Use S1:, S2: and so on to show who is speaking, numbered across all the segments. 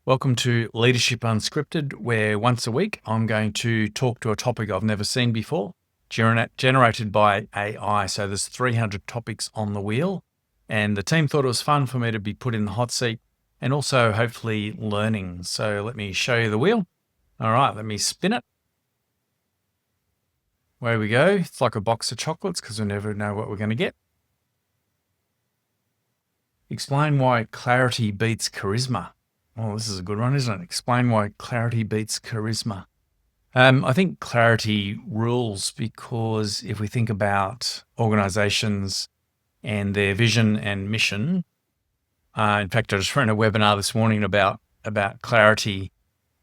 S1: Welcome to Leadership Unscripted, where once a week I'm going to talk to a topic I've never seen before, generated by AI. So there's 300 topics on the wheel, and the team thought it was fun for me to be put in the hot seat and also hopefully learning. So let me show you the wheel. All right, let me spin it. Away we go. It's like a box of chocolates because we never know what we're going to get. Explain why clarity beats charisma. Oh, this is a good one, isn't it? Explain why clarity beats charisma. I think clarity rules because if we think about organizations and their vision and mission, in fact, I just ran a webinar this morning about clarity,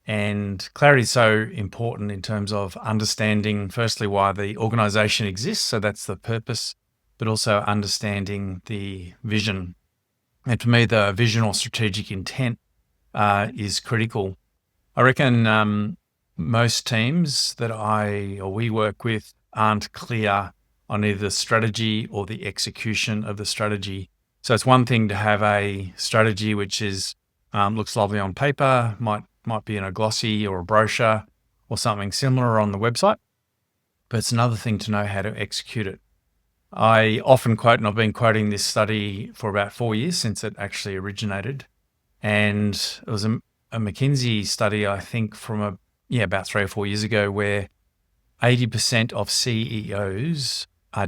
S1: and clarity is so important in terms of understanding, firstly, why the organization exists. So that's the purpose, but also understanding the vision. And for me, the vision or strategic intent is critical. I reckon most teams that we work with aren't clear on either the strategy or the execution of the strategy. So it's one thing to have a strategy which is looks lovely on paper, might be in a glossy or a brochure or something similar on the website, but it's another thing to know how to execute it. I often quote, and I've been quoting this study for about 4 years since it actually originated, and it was a McKinsey study, I think, from about 3 or 4 years ago, where 80% of CEOs are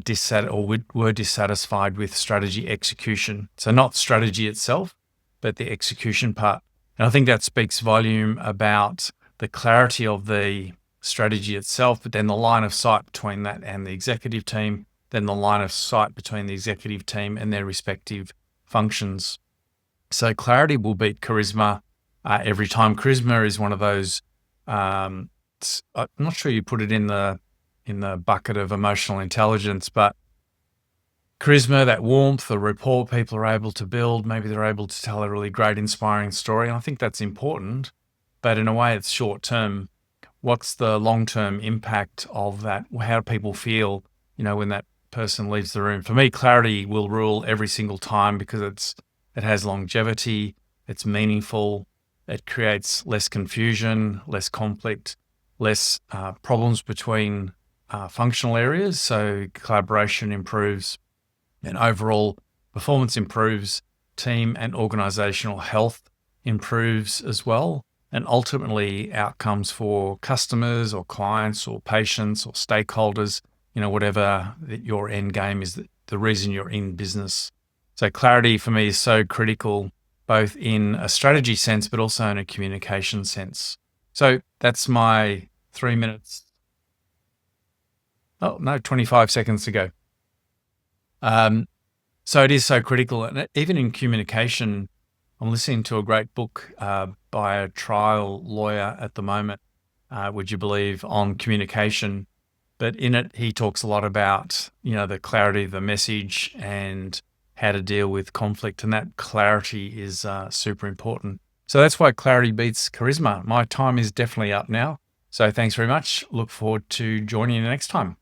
S1: were dissatisfied with strategy execution. So not strategy itself, but the execution part. And I think that speaks volume about the clarity of the strategy itself, but then the line of sight between that and the executive team, then the line of sight between the executive team and their respective functions. So clarity will beat charisma every time. Charisma is one of those. I'm not sure you put it in the bucket of emotional intelligence, but charisma, that warmth, the rapport people are able to build. Maybe they're able to tell a really great, inspiring story. And I think that's important, but in a way, it's short term. What's the long term impact of that? How do people feel? When that person leaves the room. For me, clarity will rule every single time because it has longevity, it's meaningful, it creates less confusion, less conflict, less problems between functional areas. So collaboration improves and overall performance improves, team and organizational health improves as well. And ultimately outcomes for customers or clients or patients or stakeholders, whatever your end game is, the reason you're in business. So clarity for me is so critical, both in a strategy sense, but also in a communication sense. So that's my 3 minutes. 25 seconds to go. So it is so critical. And even in communication, I'm listening to a great book by a trial lawyer at the moment, would you believe, on communication. But in it, he talks a lot about, the clarity of the message and how to deal with conflict. And that clarity is super important. So that's why clarity beats charisma. My time is definitely up now. So thanks very much. Look forward to joining you next time.